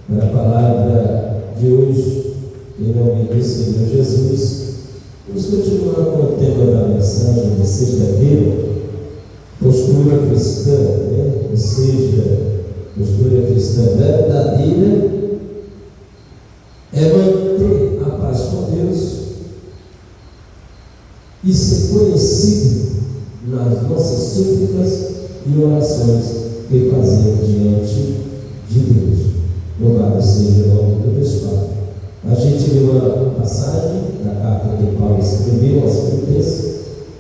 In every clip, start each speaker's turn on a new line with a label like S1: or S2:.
S1: para a palavra de hoje, em nome do Senhor Jesus. Vamos continuar com o tema da mensagem de sexta-feira, postura cristã, ou seja, postura cristã verdadeira é manter a paz com Deus e ser conhecido nas nossas súplicas e orações que fazemos diante de Deus. Louvado seja o nome do Deus Pai. A gente leu uma passagem da carta que Paulo escreveu aos Filipenses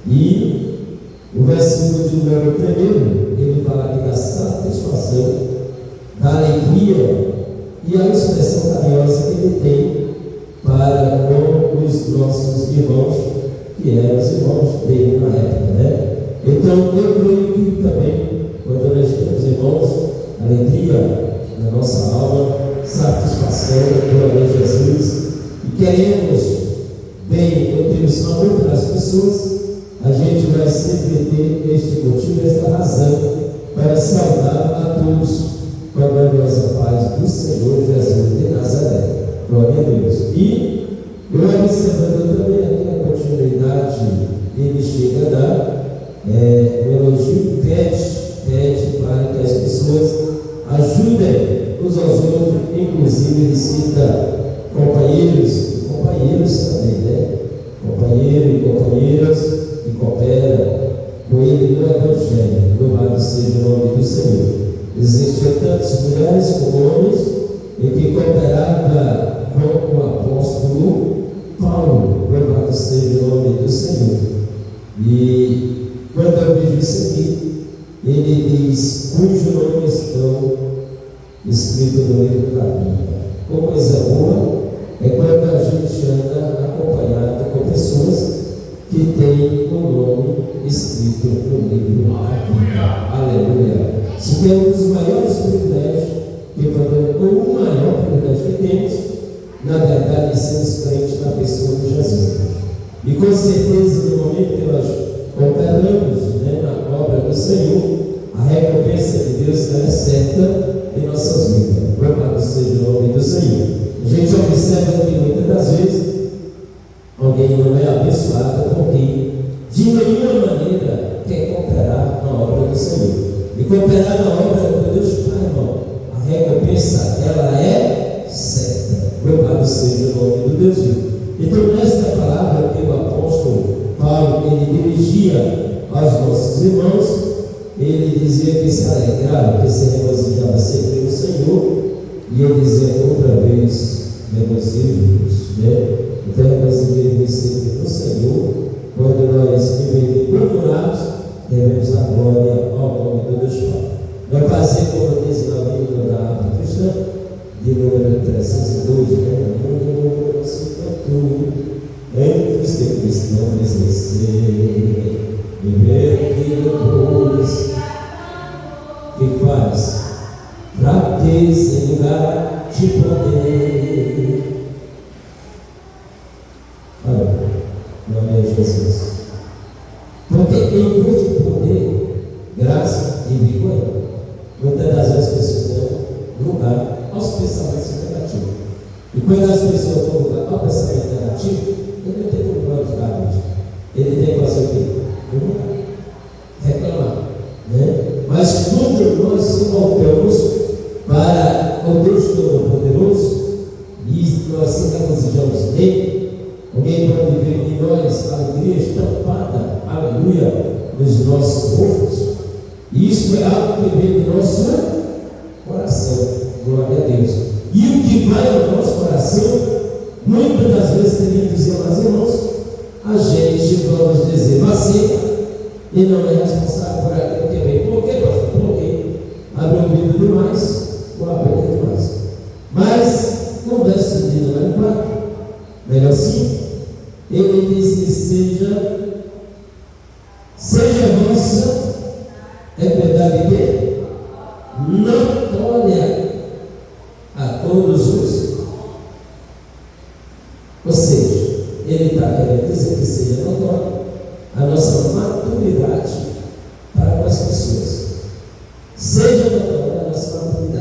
S1: e o versículo de número 1, ele fala aqui da satisfação, da alegria e a expressão carinhosa que ele tem para com os nossos irmãos, que eram os irmãos dele na época, né? Então, eu creio que também, quando nós temos irmãos, alegria na nossa alma, satisfação, glória a Jesus, e queremos bem, ou temos amor pelas pessoas, a gente vai sempre ter este motivo, esta razão, para saudar a todos com a gloriosa paz do Senhor Jesus de Nazaré. Glória a Deus. E eu observando também aqui a continuidade, ele chega a dar o elogio, pede para que as pessoas ajudem uns aos outros, inclusive ele cita companheiros também, né? Companheiro e companheiras que cooperam com ele no Evangelho. Louvado seja o nome do Senhor. Existiam tantas mulheres como homens em que cooperava com o apóstolo Paulo. Louvado seja o nome do Senhor. E quando eu vejo isso aqui, ele diz: cujo nome estão escrito no livro da Bíblia. Uma coisa boa é quando a gente anda acompanhado com pessoas que têm o nome escrito no livro da Bíblia. Aleluia. Isso é um dos maiores privilégios que podemos, ou o maior privilégio que temos, na verdade, é sermos crentes na pessoa de Jesus. E com certeza, no momento que nós cooperamos, né, na obra do Senhor, a recompensa de Deus é certa em nossas vidas. Louvado seja o nome do Senhor. A gente observa que muitas das vezes alguém não é abençoado porque de nenhuma maneira quer cooperar na obra do Senhor. E cooperar na obra do Deus Pai, irmão, a recompensa ela é certa. Louvado seja o nome do Deus vivo. Então, nesta palavra que o apóstolo Paulo ele dirigia aos nossos irmãos, ele dizia que se alegrava, que se regozijava sempre no Senhor, e ele dizia outra vez: regozijemos, né? Então, regozijemos sempre no Senhor. Quando nós, em vez de murmurarmos, devemos a glória ao nome do Deus Pai. Vai fazer, como diz na Bíblia da Arte Cristã, de número 302, né? Mundo se cantou, entre os que cristãos exercer. Viver que depois que faz fraqueza em lugar de poder. Olha, glória a Jesus. Porque em vez de poder, graça e vigor, muitas das vezes as pessoas dão lugar aos pensamentos negativos. E quando as pessoas dão lugar ao pensamento negativo, ele não tem como glorificar a Deus. Ele tem que fazer o quê? Reclamar, né? Mas quando nós se voltamos para o Deus Todo-Poderoso e nós se regozijamos nele, alguém pode ver em nós a alegria estampada, aleluia, nos nossos rostos, e isso é algo que vem do nosso coração, glória a Deus. E o que vai ao nosso coração, muitas das vezes teria que dizer aos irmãos, a gente, vamos dizer, vacila e não é responsável por aquilo que vem. Por quê, pastor? Porque abre o ouvido demais ou a boca demais. Mas, no verso de número 4, melhor assim, ele diz que seja vossa, é verdade que notória a todos os. Ou seja, ele está querendo dizer que seja notória a nossa maturidade para com as pessoas. Seja notória a nossa maturidade.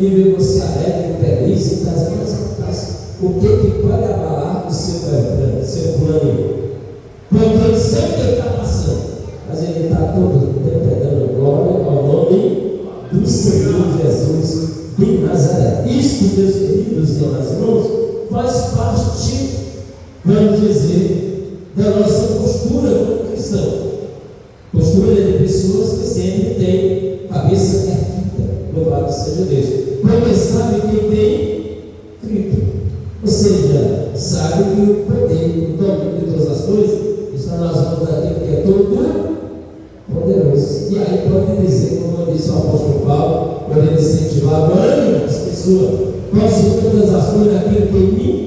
S1: e ver você alegre, feliz, e trazer mais capaz. O que pode abalar o seu plano? Porque ele sempre está passando, mas ele está todo dando glória ao nome do Senhor Jesus de Nazaré. Isto, meus queridos e meus irmãos, faz parte, vamos dizer, da nossa postura como cristão. Postura de pessoas que sempre têm cabeça erguida, louvado seja Deus, porque sabe quem tem Cristo, ou seja, sabe que o poder, o domínio de todas as coisas está nas mãos daquele que é todo poderoso. E aí pode dizer, como disse o apóstolo Paulo, pode incentivar o ânimo das pessoas, posso todas as coisas naquele que em mim.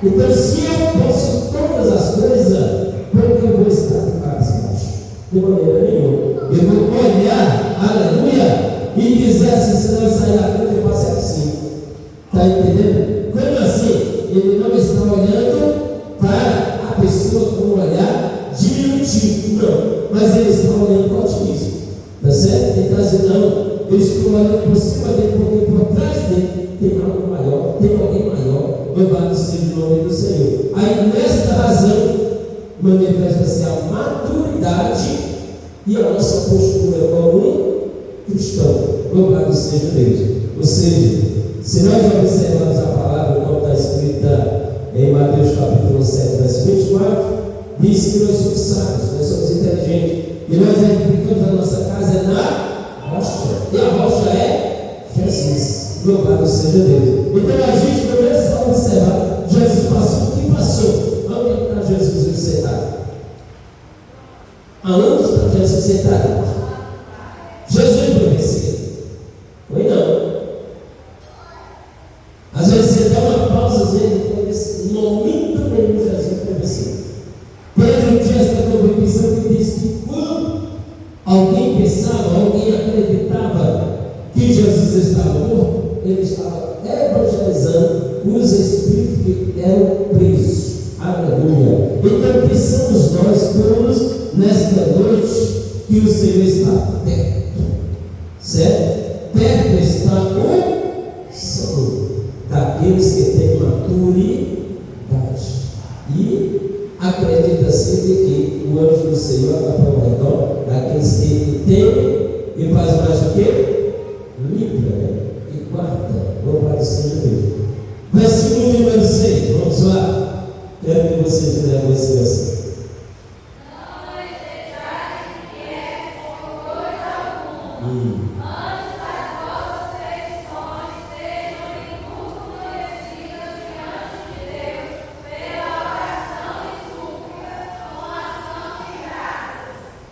S1: Então, se eu posso todas as coisas, por que eu vou estar de cabeça baixa? De maneira nenhuma. Eu vou olhar, aleluia, e dizer assim: se não sair da frente, eu passo assim. Está entendendo? Como assim? Ele não está olhando para a pessoa com um olhar diminutivo, não, mas ele está olhando para o otimismo. Está certo? Ele está dizendo: não, eu estou olhando por cima dele, porque por trás dele tem algo maior, tem alguém maior. Louvado seja o nome do Senhor. Aí, nesta razão, manifesta-se a maturidade e a nossa postura como cristão. Louvado seja Deus. Ou seja, se nós observarmos a palavra como está escrita em Mateus capítulo 7, verso 24, diz que nós somos sábios, nós somos inteligentes, e nós edificamos a nossa casa na rocha, e a rocha é Jesus. Louvado seja Deus. Então a gente começa a observar: Jesus passou o que passou. Onde está Jesus sentado? Aonde está Jesus sentado? Jesus foi vencido? Foi não. Às vezes você dá uma pausa, às vezes no momento nenhum Jesus foi vencido. Pedro tinha essa convicção que diz que quando alguém pensava, alguém acreditava que Jesus estava morto, ele estava evangelizando os espíritos que eram presos. Aleluia. Então pensamos nós todos nesta noite que o Senhor está perto, certo? Perto está o Senhor daqueles que têm maturidade, e acredita-se que o anjo do Senhor está ao redor daqueles que temem e faz mais o que? Livra, né? E guarda. Louvado seja Deus. Versículo número 6, vamos lá. Quero que vocês levam esse versículo.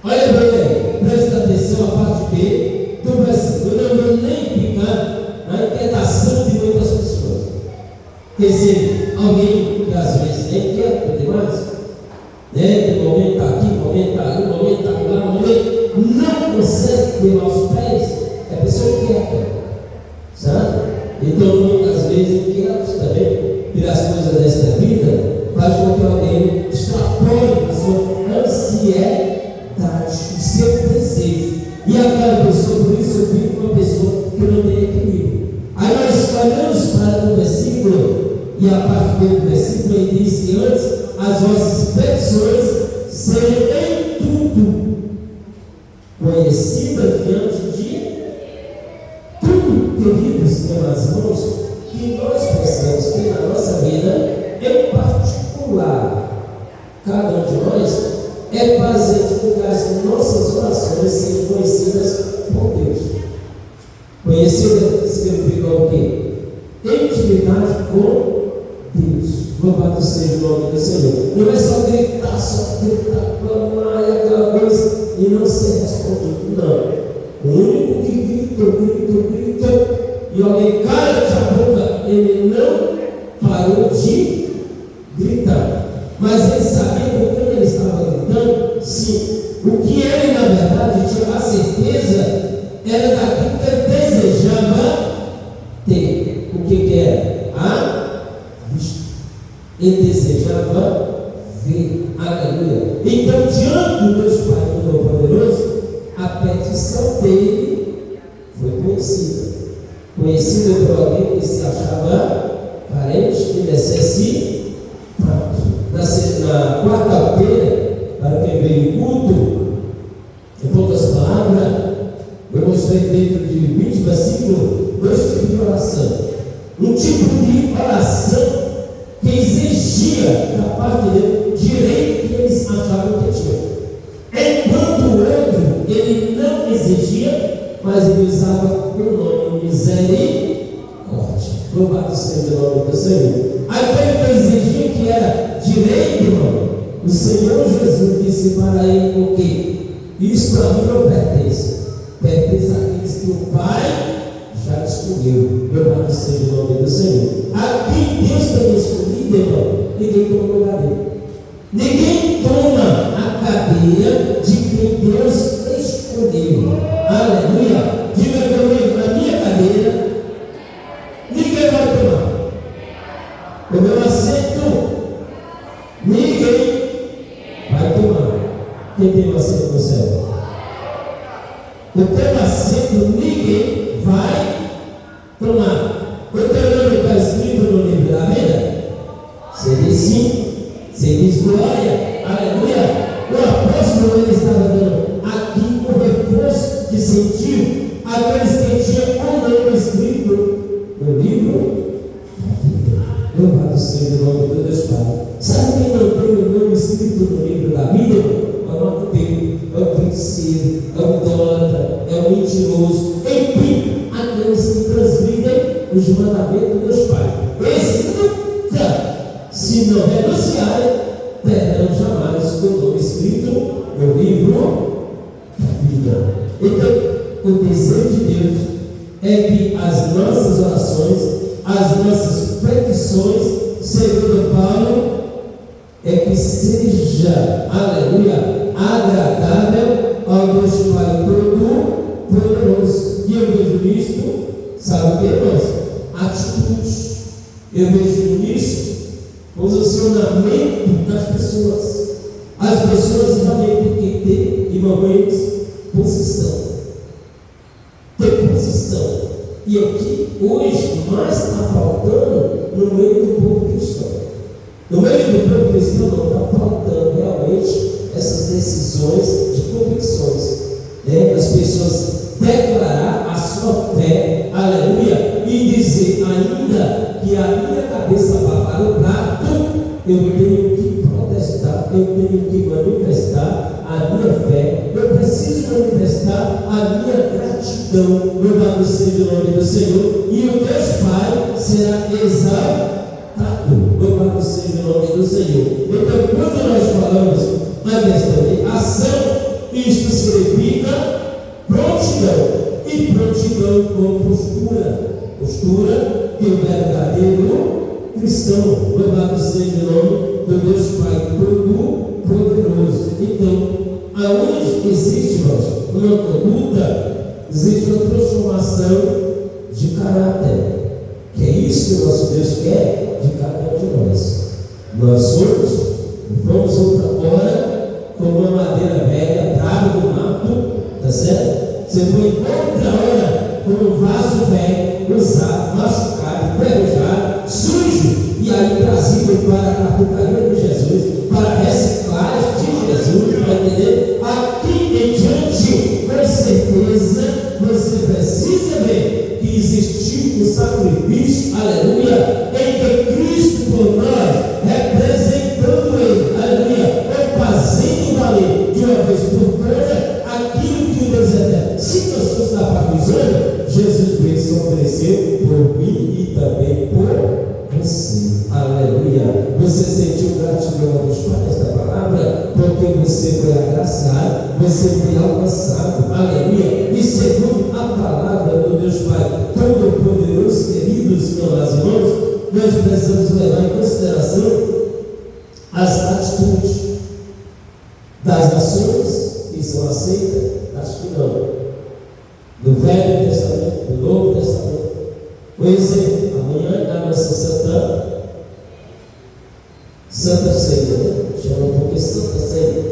S1: Olha bem, presta atenção à parte B do versículo. Eu não vou nem ficar na inquietação de muitas pessoas. Quer dizer, alguém que às vezes é inquieto demais, né? O momento está aqui, o momento está ali, o momento está lá, o momento não consegue ver aos pés, é pessoa inquieta, sabe? Então, muitas vezes, inquietos também, pelas coisas desta vida, faz com que alguém extrapole a sua ansiedade, o seu desejo. E aquela pessoa, por isso eu fico uma pessoa que não tem equilíbrio. Aí nós olhamos para o versículo, e a parte do versículo ele diz que antes as vossas petições sejam em tudo conhecidas diante de tudo, queridos meus irmãos, que nós possamos ter na nossa vida, em particular, cada um de nós, é fazer com que as nossas orações sejam conhecidas por Deus. Conhecida significa o quê? Intimidade com Deus. Louvado seja o nome do Senhor. Não é só gritar, clamar e aquela coisa e não ser respondido. Não. O único que grita e alguém cala a boca, ele não parou de gritar. Mas ele sabia que quando ele estava gritando, sim, o que ele na verdade tinha a certeza era daquilo que ele desejava ter. O que era? A vista. Ele desejava ver. Aleluia. Então, diante do Deus Pai Todo-Poderoso, a petição dele foi conhecida. conhecida por alguém que se achava carente e necessitado. Na quarta-feira, para quem veio o culto, em poucas palavras, eu mostrei dentro de 20 versículos 2 tipos de oração. Um tipo de oração que exigia da parte dele direito que eles achavam que tinha, enquanto o outro ele não exigia, mas ele usava o nome misericórdia. Louvado seja o nome do Senhor. Aquele que exigia que era direito, irmão, o Senhor Jesus disse para ele: porque isso a mim não pertence, pertence àqueles que o Pai já escolheu. Louvado seja o nome do Senhor. Aqui Deus tem escolhido, irmão, ninguém toma o lugar dele. Ninguém toma a cadeira de quem Deus escolheu. Aleluia. Diga comigo: na minha cadeira ninguém vai tomar. O meu assento ninguém vai tomar. Quem tem um assento no céu? O teu assento ninguém vai tomar. O teu nome está escrito no livro da vida? Você diz sim, você diz glória, aleluia. O apóstolo ele estava dando aqui o reforço que sentiu aqueles que tinham o nome escrito no livro. Louvado seja o nome do Deus Pai. Sabe quem não tem o nome escrito no livro da vida? É o ateu, é o feiticeiro, é o idólatra, é o mentiroso, enfim, aqueles que transgridem os mandamentos do Deus Pai. Esses nunca, se não renunciarem, terão jamais o nome escrito no livro da vida. Então, o desejo de Deus é que as nossas orações, as nossas petições, segundo Paulo, é que seja, aleluia, agradável ao Deus Pai Todo-Poderoso. E eu vejo nisso, sabe o que, irmãos? Atitudes. Eu vejo nisso posicionamento das pessoas. As pessoas realmente têm que ter, irmãos, posição. Ter posição. E aqui, hoje, mais está faltando no meio do povo cristão. No meio do povo cristão não está faltando realmente essas decisões de convicções. As pessoas declarar a sua fé, aleluia, e dizer ainda que a minha cabeça vai para o prato, eu tenho que protestar, eu tenho que manifestar a minha fé, eu preciso manifestar a minha gratidão. Louvado seja o nome do Senhor, e o Deus Pai será exaltado. Louvado seja o nome do Senhor. Então, quando nós falamos na questão de ação, isto significa prontidão, e prontidão com postura de um verdadeiro cristão. Louvado seja o nome do Deus Pai Todo-Poderoso. Então, aonde existe, irmãos, uma conduta, existe uma transformação de caráter, que é isso que o nosso Deus quer de cada um de nós. Nós vamos outra hora como uma madeira velha, trava do mato, tá certo? Você foi outra hora como um vaso velho, usado, machucado, enferrujado, sujo, e aí trazido para a carpintaria de Jesus, para a reciclagem de Jesus, para entender? Aqui em diante, com certeza, você precisa ver que existiu um sacrifício, aleluia, em que Cristo por nós, representando Ele, aleluia, ou fazendo valer de uma vez por todas aquilo que o Deus é. Se nós formos da parte dos homens, Jesus veio se oferecer por mim e também por você. Aleluia. Você sentiu gratidão a Deus por esta palavra, porque você foi agraciado, você foi alcançado. Aleluia. E segundo a palavra do Deus Pai Todo-Poderoso, queridos meus irmãos, nós precisamos levar em consideração as atitudes das nações que são aceitas, acho que não, do Velho Testamento, do Novo Testamento. Por exemplo, amanhã a nossa Santa Ceia, né? Chama porque Santa Ceia,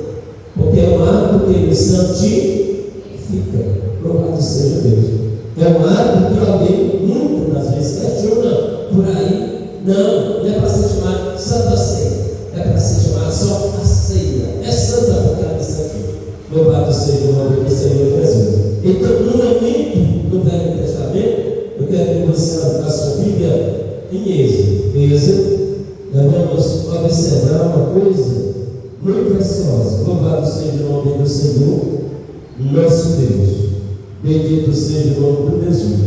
S1: porque é um ato que nos santifica. Louvado seja Deus. É um ato que alguém nunca você a sua Bíblia em Êxodo, nós vamos observar uma coisa muito preciosa. Louvado seja o nome do Senhor, nosso Deus. Bendito seja o nome do Jesus.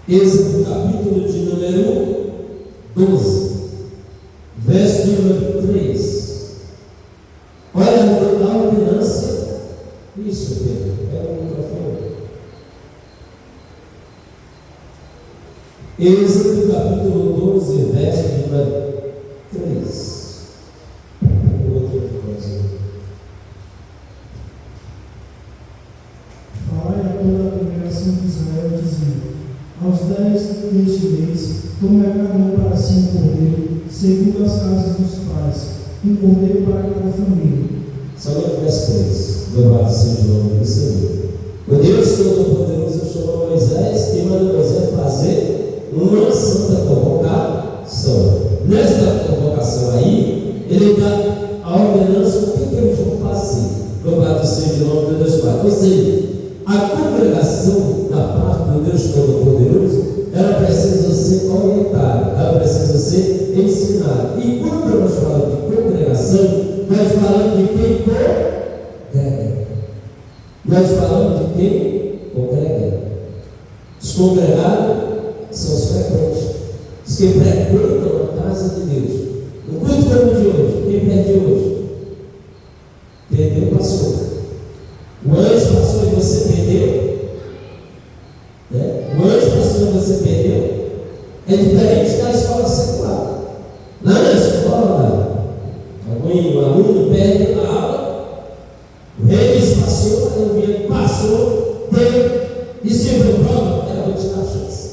S1: Êxodo, capítulo de número 12, verso número 3. Olha a ordenança. Isso, Pedro, pega o microfone. Êxodo, capítulo 12, verso número 3.
S2: Falai a toda a congregação de Israel, dizendo: aos 10 deste mês, tome cada um para si um cordeiro, segundo as casas dos pais, um cordeiro para cada família.
S1: Somente o verso 3. Louvado seja o nome do Senhor. O Deus Todo-Poderoso chamou Moisés e mandou Moisés fazer uma santa convocação. Nesta convocação aí, ele dá a ordenança do que eles vão fazer. Louvado seja o nome de Deus Pai. Ou seja, a congregação da parte do Deus Todo-Poderoso, ela precisa ser orientada, ela precisa ser ensinada. E quando nós falamos de congregação, nós falamos de quem congrega. Nós falamos de quem congrega. Os congregados são os frequentes, os que frequentam a casa de Deus. No culto como de hoje, quem perde hoje? Perdeu, passou. O anjo passou e você perdeu. O anjo passou e você perdeu. É diferente da escola secular. Lá na escola, algum aluno perde a aula, o rei passou, o ambiente passou, deu, e se prova, eu vou te dar a chance.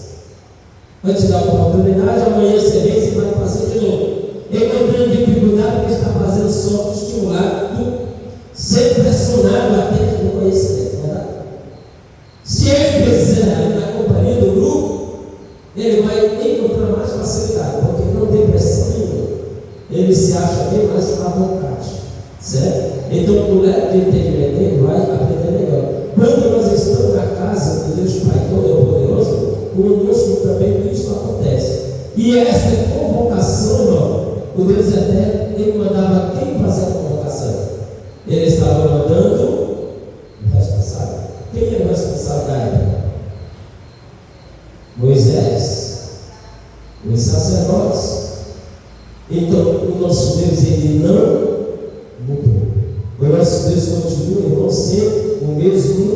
S1: Vai te dar a oportunidade, amanhã você vem e vai fazer de novo. Encontrando dificuldade, porque está fazendo só estimulado, ser pressionado até no conhecimento, verdade? Se ele fizer ali na companhia do grupo, ele vai encontrar mais facilidade, porque não tem pressão nenhuma. Ele se acha bem mais à vontade, certo? Então, o leve de entendimento, ele vai aprender melhor. Quando nós estamos na casa de Deus Pai Todo-Poderoso, conosco também isso acontece. E essa convocação, irmão, o Deus Eterno, ele mandava quem fazer a convocação? Ele estava mandando o responsável. Quem era o responsável da época? Moisés, os sacerdotes. Então, o nosso Deus, ele não mudou. O nosso Deus continua, irmão, ser o mesmo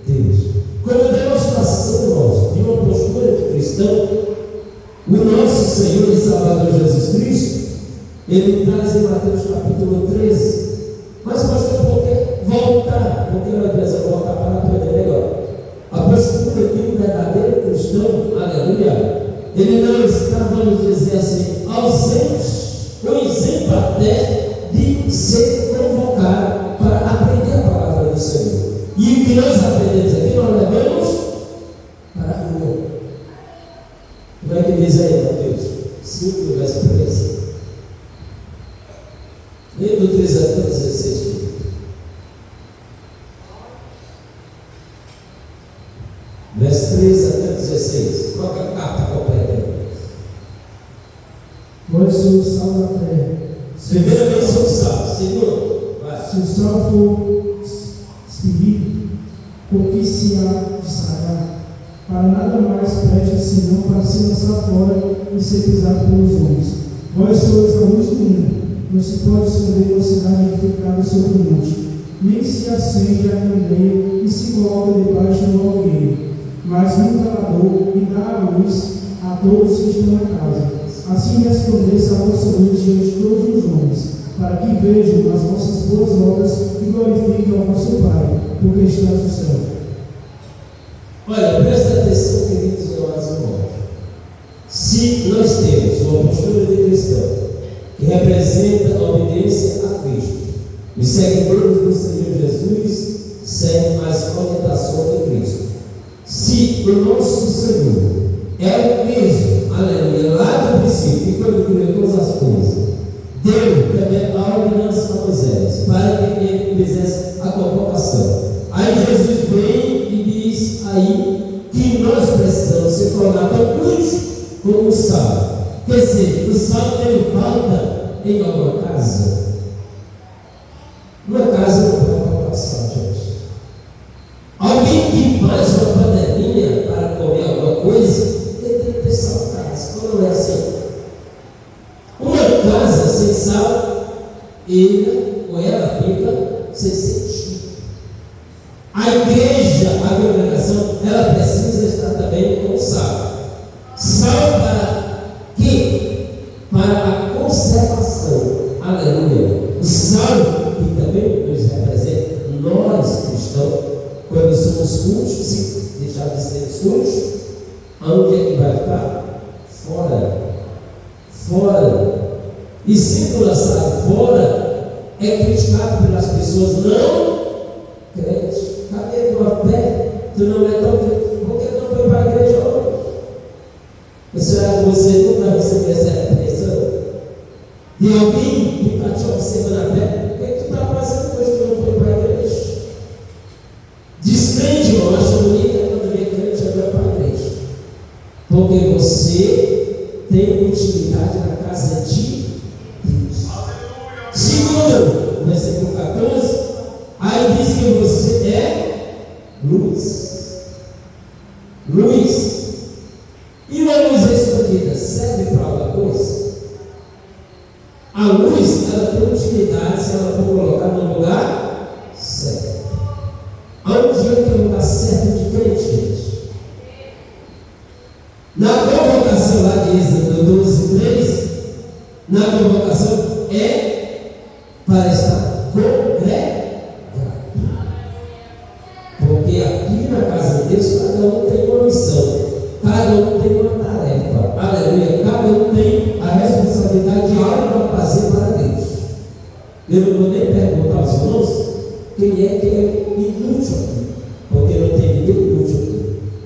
S1: Deus. Como demonstração, irmãos, de uma postura de cristão, o nosso Senhor e Salvador Jesus Cristo, ele traz em Mateus capítulo 13. Mas pastor, por que voltar? Porque nós precisamos voltar para aprender melhor. A postura de um verdadeiro cristão, aleluia, ele não está, vamos dizer assim, ausente, ou isento até de ser convocado para aprender a palavra do Senhor. E o que nós aprendemos aqui, nós levamos para a rua. Como é que diz aí, Mateus? 5, verso 13. Nem do 13 até 16. Verso 13 até 16. Qual é a carta completa?
S2: Vós sois o sal da terra.
S1: Primeiramente, sou sal. Segundo, vai.
S2: Se o sal for expelido, por que se há de sagar? Para nada mais presta senão para se lançar fora e ser pisado pelos homens. Vós sois a luz do mundo. Não se pode esconder uma cidade edificada sobre o monte, nem se acende a candeia e se coloca debaixo do alqueire, mas num velador e dá a luz a todos que estão na casa. Assim resplandeça a vossa luz diante de todos os homens, para que vejam as vossas boas obras e glorifiquem ao vosso Pai, porque está no céu.
S1: Olha, presta atenção, queridos irmãos. Se nós temos uma postura de cristão que representa a obediência a Cristo, os seguidores do Senhor Jesus seguem as orientações de Cristo. Se o nosso Senhor é o mesmo, aleluia, lá do princípio, e quando criou todas as coisas, deu também a ordenança a Moisés, para que ele fizesse a convocação. Aí Jesus vem e diz aí que nós precisamos se tornar tão úteis como o sal. Quer dizer, o sal tem falta em alguma casa. Numa casa não pode faltar sal, gente. Alguém que faz uma panelinha para comer alguma coisa, ele tem que ter sal em casa. Quando não é assim? Uma casa sem sal, ele ou ela fica sem sentido. A igreja, a congregação, ela precisa estar também com sal. Sal para quê? Para a conservação. Aleluia. O sal que também nos representa, nós cristãos, quando somos cultos, se deixar de ser cultos, aonde é que vai ficar? Fora. Fora. E sendo lançado fora, é criticado pelas pessoas não crentes. Cadê tua fé? Tu não é tão crente. Por que não foi para a igreja hoje? Será que você nunca recebeu essa repreensão? De alguém que está te observando a fé? O que tu está fazendo hoje que não foi para a igreja? Descrente, irmão, acha bonito quando vem crente e vai para a igreja. Porque você tem intimidade na casa de Deus. Segundo, versículo 14, aí diz que você é luz. Luz. E uma luz escondida serve para alguma coisa? A luz, ela tem utilidade se ela for colocada no lugar certo. Aonde é que é o lugar certo de crente, gente? Na convocação lá de Êxodo 12:3, na convocação é para estar congregado. Porque aqui na casa de Deus, cada um tem uma missão. Cada um tem uma tarefa, aleluia. Cada um tem a responsabilidade de algo para fazer para Deus. Eu não vou nem perguntar aos irmãos quem é que é inútil aqui, porque não tem ninguém inútil aqui.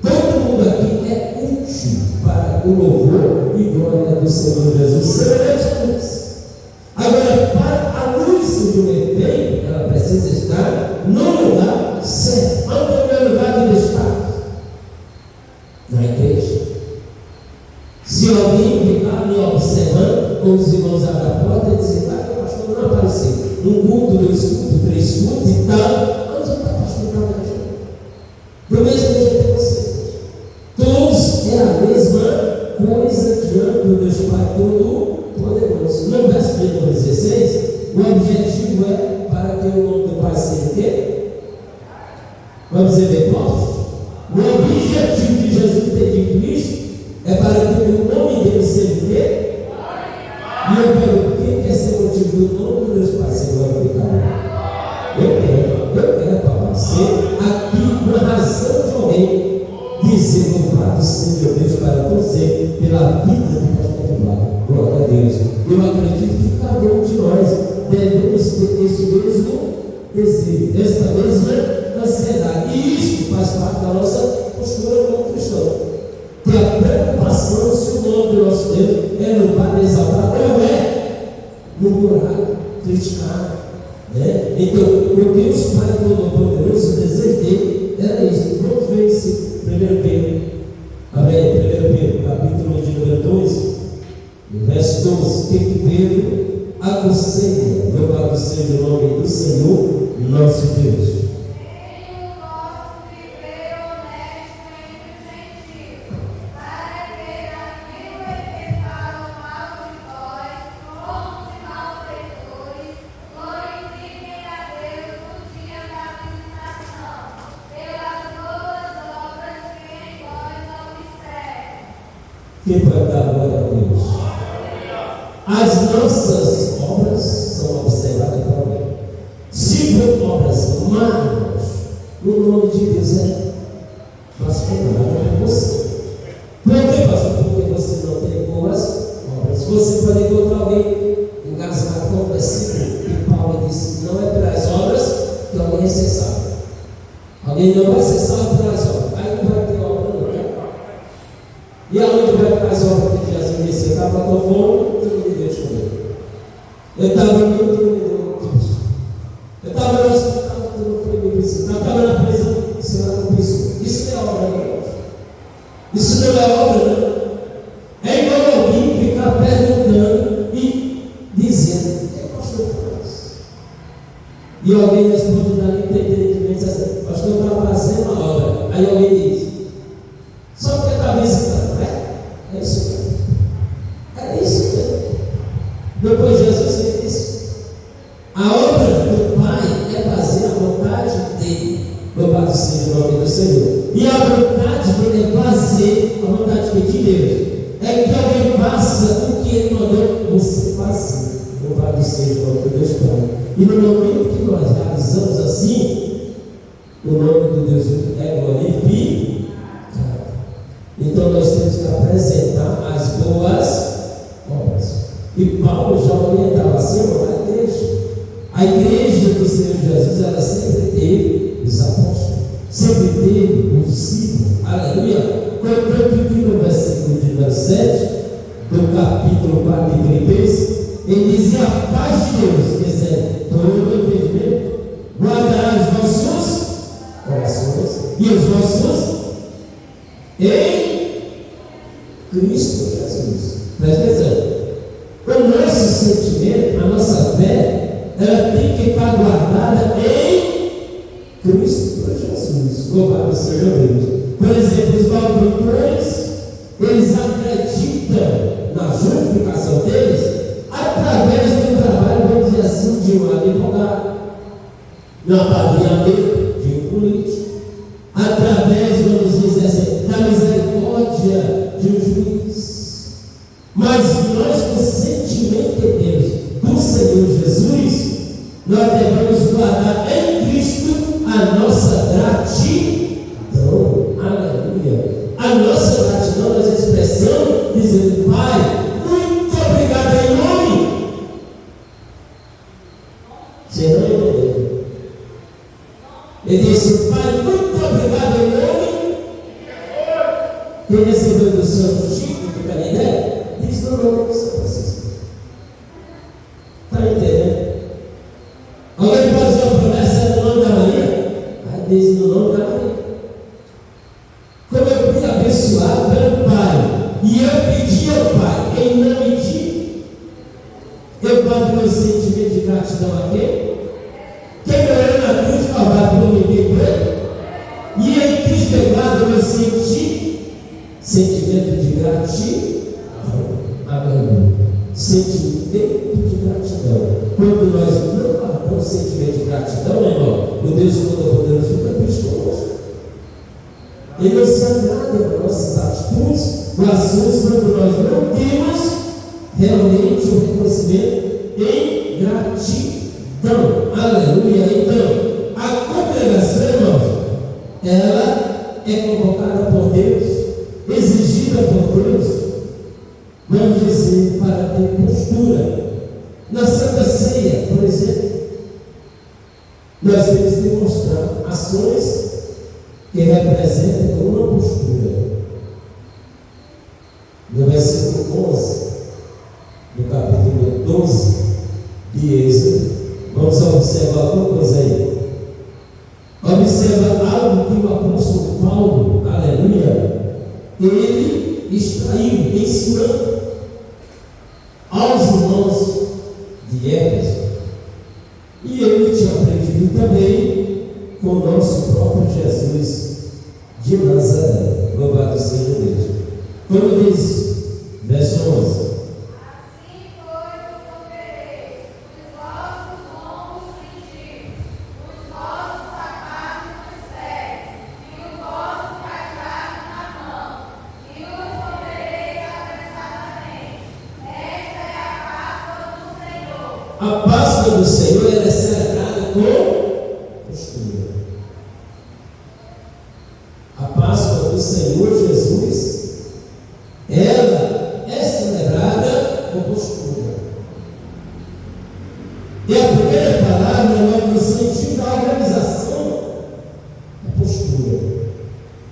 S1: Todo mundo aqui é útil para o louvor e glória do Senhor Jesus, semelhante a luz. Agora, para a luz de um efeito, ela precisa estar no lugar certo. Onde é o meu lugar de destaque? Na igreja. Se alguém ficar me observando, com os irmãos abrem a porta e dizem: o pastor não apareceu. Um culto, 2 cultos, 3 cultos e tal. Onde está o pastor na igreja? Do mesmo jeito que você. Todos é a mesma coisa diante do Deus Pai Todo-Poderoso. No verso de número 16, o objetivo é para que o nome do Pai seja o quê? Vamos dizer bem forte? O objetivo de Jesus ter dito isso é para que o nome dele seja o quê? E eu pergunto: quem quer ser motivo do nome de Deus Pai ser glorificado? Eu quero, papai, ser aqui uma razão de alguém dizer: louvado seja Deus para você pela vida do pastor Flávio. Glória a Deus. Eu acredito que cada um de nós devemos ter esse mesmo desejo, esta mesma ansiedade. E isso faz parte da nossa postura como cristão. Ter a preocupação se o nome do nosso Deus é louvado, exaltado, ou é murmurado, criticado. Né? Então, o Deus Pai Todo-Poderoso, o desejo dele era isso. Vamos ver esse 1 Pedro. Amém? 1 Pedro, capítulo de número 2, verso 12. O que Pedro aconselha? Louvado seja o nome do Senhor, nosso Deus. Quem pode dar glória a Deus? As nossas obras são observadas por alguém. Se for obras más, o nome de Deus é blasfemado por você. Por que, pastor? Porque você não tem boas obras. Você pode encontrar alguém engasgado com o versículo que Paulo disse: não é pelas obras que alguém é ser salvo. Alguém não vai ser salvo pelas obras. Aí não vai ter obra, não. E aonde vai ficar as obras que Jesus disse? Eu estava com fome, tu não me deu de comer. Eu estava aqui, tu não me deu de. Eu estava no hospital, tu não foi me visitar. Eu estava na prisão, você não me visitou. Isso é obra, sobre a obra, não. É igual alguém ficar perguntando e dizendo: o que o pastor faz? E alguém responde dali entendimentos assim: pastor está fazendo a obra. Aí alguém diz: só porque está visitando, é isso mesmo. É isso mesmo. Depois Jesus disse: a obra do Pai é fazer a vontade dele. Louvado seja o nome do Senhor. E a vontade dele é fazer a vontade de Deus. É que alguém faça o que ele mandou você fazer. Louvado seja o nome de Deus Pai. E no momento que nós realizamos assim, o nome de Deus é glorificado. Então nós temos que apresentar as boas obras. E Paulo já orientava assim a igreja. A igreja do Senhor Jesus, ela sempre teve os apóstolos, sempre teve os discípulos. Aleluia. Portanto, aqui no versículo de número 7 do capítulo 4 de Filipenses, ele dizia: a paz de Deus, dizendo, todo entendimento, guardará os vossos corações e os vossos em Cristo Jesus. Presta atenção. O nosso sentimento, a nossa fé, ela tem que estar guardada em Cristo Jesus. Louvado seja Deus. Por exemplo, os maldoutores, eles acreditam na justificação deles através do trabalho, vamos dizer assim, de um advogado, no apadrinhamento de um político, através, vamos dizer assim, da misericórdia de um juiz. Mas nós, com o sentimento de Deus, do Senhor Jesus, nós devemos guardar em Cristo a nossa gratidão. Aleluia. A nossa gratidão nós expressamos dizendo: Pai, muito obrigado em nome. Você não entendeu? Ele disse: Pai, muito obrigado em nome. Quem recebeu do Santo Chico de Canindé, diz no nome do São Francisco. Está entendendo? Alguém pode fazer uma promessa no nome da Maria? Aí diz no nome da Maria. Como eu fui abençoado pelo Pai, e eu pedi ao Pai, em nome de, eu guardo meu sentimento de gratidão a quem? Quem morreu na cruz, Calvário, por mim, e em Cristo eu guardo meu sentimento de gratidão. Amém. Sentimento de gratidão. Quando nós não guardamos sentimento de gratidão, meu irmão, o Deus Todo-Poderoso fica triste conosco. Ele não se agrada com nossas atitudes, com ações, quando nós não temos realmente o reconhecimento em gratidão. Aleluia. Então, a congregação, irmãos, ela é convocada por Deus, exigida por Deus, vamos dizer, para ter postura. Na Santa Ceia, por exemplo, nós temos que demonstrar ações que representam uma postura. No versículo 11, do capítulo 12 de Êxodo, vamos observar uma coisa aí. Observa algo que o apóstolo Paulo, aleluia, ele extraiu, ensinando aos irmãos de Éfeso, e ele tinha aprendido também com o nosso próprio Jesus de Nazaré. Louvado seja Deus. Como diz, verso 11:
S3: assim, pois, vos ofereis os vossos lombos cingidos, os vossos sapatos nos pés, e o vosso cajado na mão, e os ofereis apressadamente. Esta é a Páscoa do Senhor.
S1: a Páscoa do Senhor ela é celebrada com postura. A Páscoa do Senhor Jesus, ela é celebrada com postura. E a primeira palavra, logo no sentido da organização, é postura.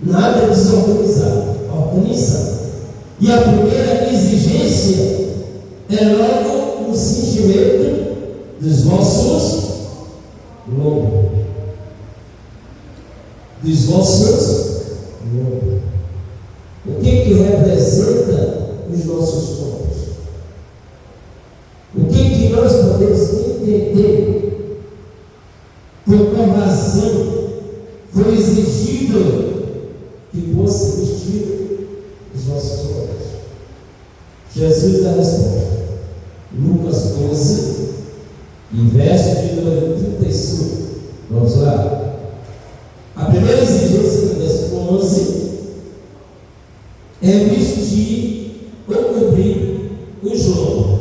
S1: Nada é desorganizado, organiza. E a primeira exigência é logo no cingimento dos vossos lombos. Dos vossos lombos. O que que representa os nossos corpos? O que nós podemos entender? Por qual razão foi exigido que fosse vestido os nossos corpos? Jesus dá a resposta. Lucas 11, e verso de número 35. Vamos lá. A primeira exigência do verso 11 é vestir ou cobrir os lombos.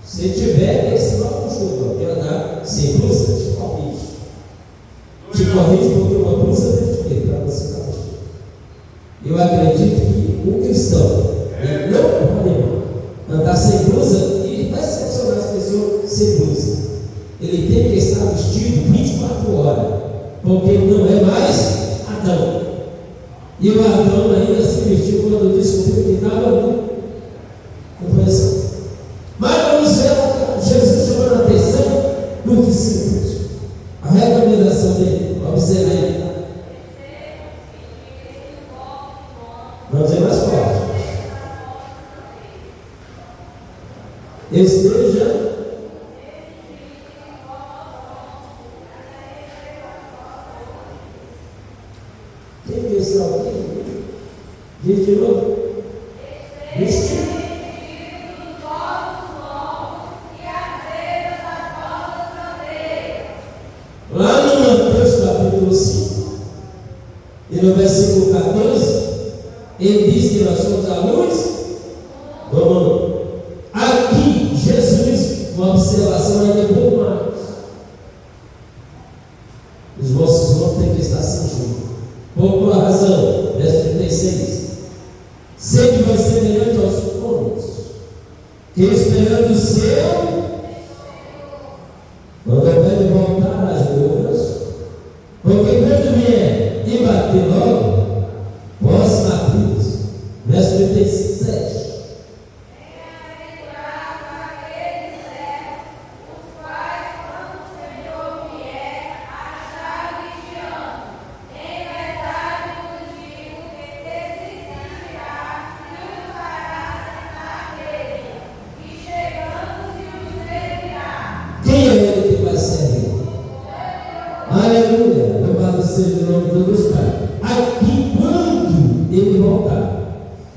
S1: Se tiver, esse não costuma, porque andar sem blusa, te corrige. Te corrige porque uma blusa deve ter para você estar vestido. Eu acredito que o cristão ele não pode andar sem blusa e vai decepcionar as pessoas sem blusa. Ele tem que estar vestido 24 horas, porque ele não é mais Adão. E o Adão ainda se vestiu quando descobriu que estava nu. Não foi assim? Mas vamos ver Jesus chamando a atenção dos discípulos. A recomendação dele, observe aí. Vamos dizer mais forte. Esteja quem que está aqui? Diz de novo. Vestir. Lá no Mateus capítulo 5 e no versículo 14, ele diz que nós somos a luz do mundo. Aqui, Jesus, uma observação ainda um pouco mais. Os vossos lombos têm que estar cingidos. Por qual razão? Verso 36. Sede vai semelhante aos homens, que esperando o seu, quando deve voltar às boas, porque quando vier e bater logo, posso matá-los. Verso 37. Quem é ele que vai servir? Aleluia! Louvado seja o nome de Deus Pai. Aqui, quando ele voltar,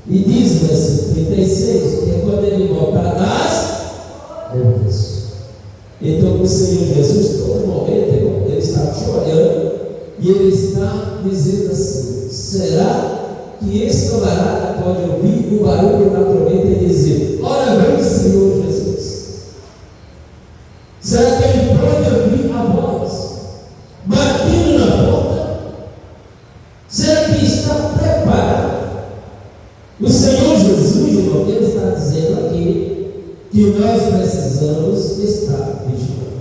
S1: e diz o verso 36, que é quando ele voltar das boas. Então, o Senhor Jesus, todo momento, irmão, ele está te olhando e ele está dizendo assim: será que esse camarada pode ouvir o barulho da trombeta e dizer: ora vem, Senhor Jesus? Será que ele pode ouvir a voz batendo na porta? Será que está preparado? O Senhor Jesus, irmão, ele está dizendo aqui que nós precisamos estar vigilantes.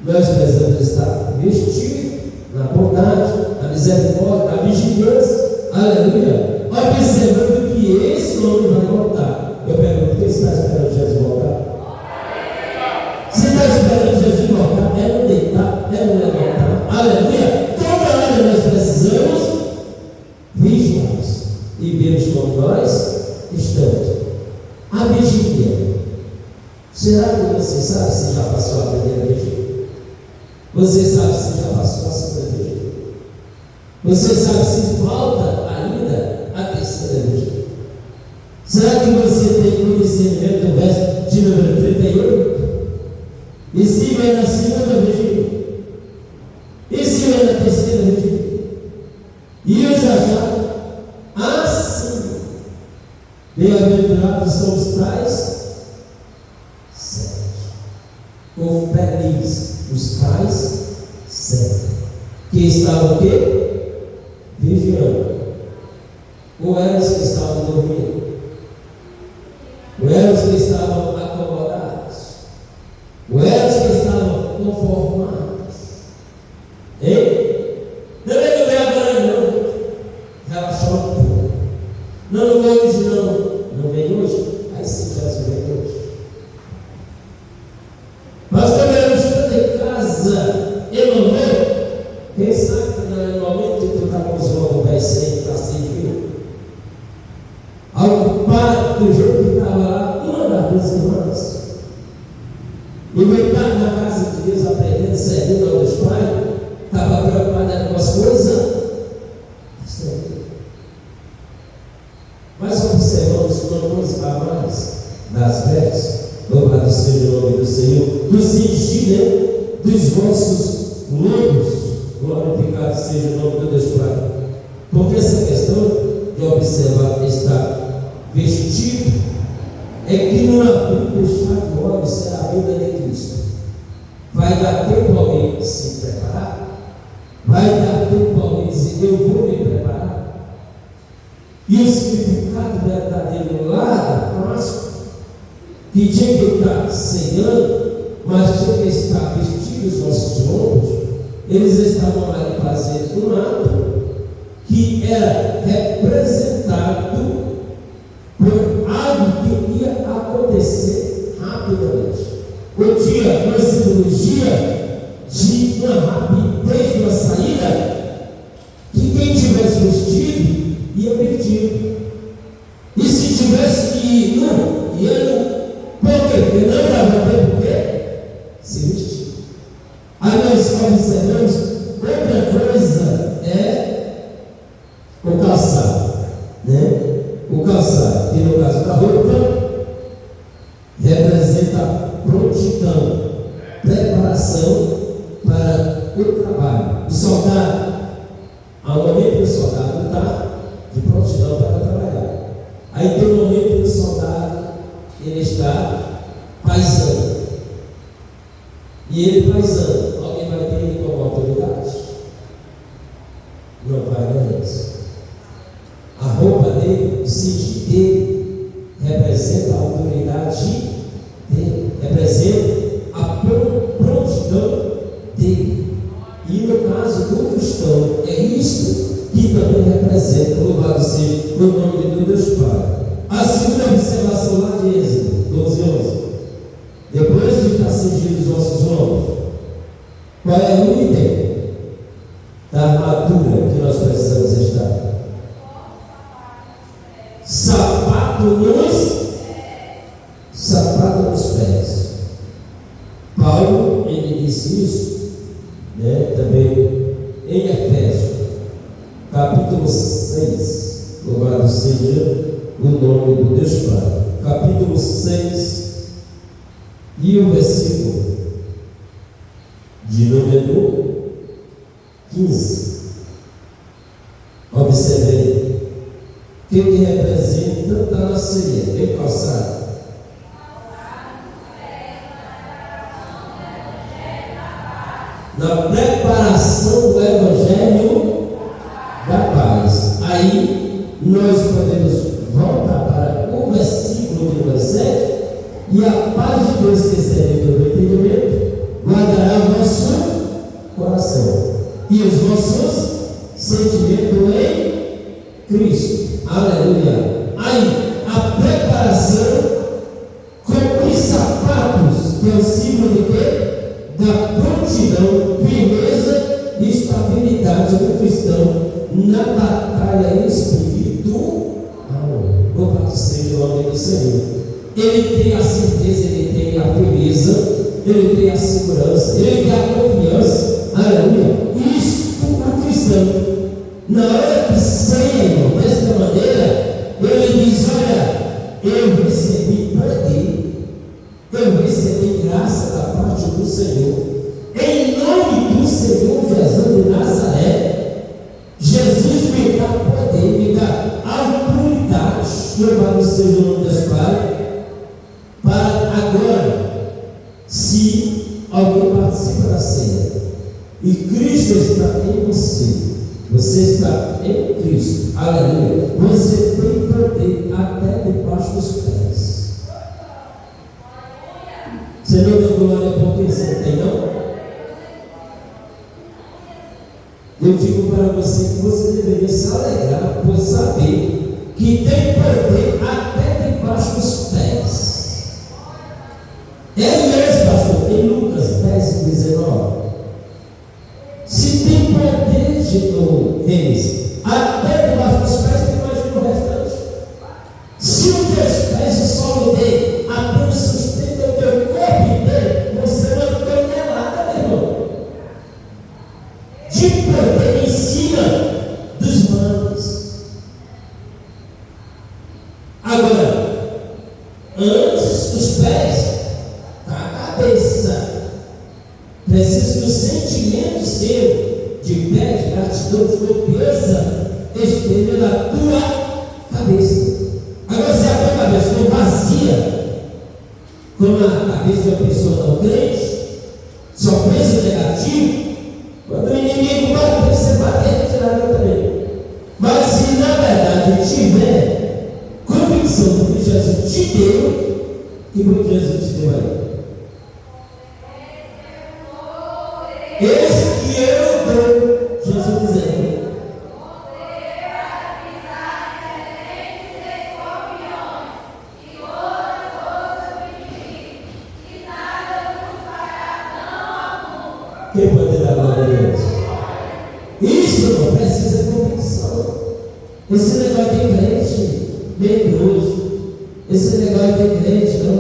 S1: Nós precisamos estar vestidos na bondade, na misericórdia, na vigilância. Aleluia! Observando que esse homem vai voltar. Eu pergunto: quem está esperando Jesus voltar? Se está esperando Jesus voltar, é não deitar, é não levantar. Aleluia! Toda hora nós precisamos vigiarmos e vermos como nós estamos. A vigília. Será que você sabe se já passou a primeira vigília? Você sabe se já passou a segunda vigília? Você sabe se falta ainda a terceira vigília? Será que você tem conhecimento do verso de número 38? E se vai na segunda vigília? E se vai na terceira vigília? E eu já assim, bem-aventurados são os tais certos, ou felizes os tais certos, que estavam o quê? Vigiando. Ou eram os que estavam dormindo? Ou eram os que estavam acomodados? Ou eram os que estavam conformados? Hein? Não é que vem agora não. Relaxar um pouco. Não vem hoje não. Não vem hoje? Aí sim, Jesus vem hoje. Mas também eu estou em casa e não vem. Quem sabe que no momento que tu está com os lombos velhos sem, está sem fio. do jeito que estava lá uma das duas irmãs. E meu pai na casa de Deus, aprendendo, servindo ao Deus Pai, estava preocupada com as coisas. Mas observamos que não vamos falar mais das vestes, louvado seja o nome do Senhor, do cingir, né? Dos vossos lombos, glorificado seja o nome do Deus Pai. Porque essa questão de observar estar vestido é que não abrir e fechar de olhos é a vida de Cristo. Vai dar tempo alguém se preparar? Vai dar tempo alguém dizer, eu vou me preparar? E o significado verdadeiro lá da Páscoa, que tinha que estar cegando, mas tinha que estar vestido os nossos lombos, eles estavam ali fazendo um ato que era representado por algo que ia acontecer rapidamente. Ou tinha uma simbologia de uma rapidez de uma saída, que quem tivesse vestido ia vestido. E se tivesse que ir nu, ia nu. Por quê? Porque não dava tempo por quê? Se vestir. Aí nós observamos outra coisa é o calçado, né? O calçado, que no caso da roupa representa prontidão, preparação para o trabalho. O soldado, ao momento que o soldado está de prontidão para trabalhar. Aí tem um momento que o soldado ele está paisando. E ele paisando, alguém vai ter ele como autoridade? Não vai, não é isso. A roupa dele, o cinto dele, representa a autoridade dele, representa a prontidão dele. E no caso do cristão, é isso que também representa, louvado seja o nome do Deus Pai. A segunda observação lá de Êxodo 12:11. Depois de estar cingido os nossos ombros, qual é o item da armadura que nós precisamos estar? Sapato nos pés. Paulo, ele disse isso, né, também em Efésios, capítulo 6, louvado seja o nome do Deus Pai. Capítulo 6 e o versículo de número 15. Observei o que representa está na ceia, bem calçado. Na preparação do Evangelho da paz. Aí nós podemos voltar para o versículo número 7. E a paz de Deus, que excede todo entendimento, guardará o vosso coração e os vossos sentimentos em Cristo. Aleluia. Aí a preparação com os sapatos, que é o símbolo de quê? Da prontidão, firmeza e estabilidade do cristão na batalha espiritual. Louvado seja o nome do Senhor. Ele tem a certeza, ele tem a firmeza, ele tem a segurança, ele tem a confiança. Aleluia. Isto o cristão, na hora que ceia desta maneira, ele diz: olha, eu recebi poder, eu recebi graça da parte do Senhor, em nome do Senhor Jesus de Nazaré. Jesus me dá poder, me dá autoridade, louvado seja o nome do Pai, para agora, se alguém participa da ceia e Cristo está em você, você está em Cristo, aleluia, você tem poder até debaixo dos pés. Você não deu glória porque você tem, não? Eu digo para você que você deveria se alegrar por saber que tem poder até debaixo dos pés. É mesmo, pastor, em Lucas 10:19. Se tem poder de reis até debaixo dos pés, imagina o restante. Se os teus pés Antes dos pés, a cabeça. Preciso que o sentimento seu de fé, de gratidão, de confiança esteja na tua cabeça. Agora, se a tua cabeça for vazia, como a cabeça de uma pessoa não crente, só pensa negativo, quando o inimigo bate, você bate e tirar também. Mas se na verdade tiver convicção do que Jesus te deu, que foi que Jesus te deu aí? Esse que eu dou, Jesus dizendo. Quem pode dar glória a Deus? Isso não precisa convicção. Esse negócio de crente medroso, esse negócio de crente não.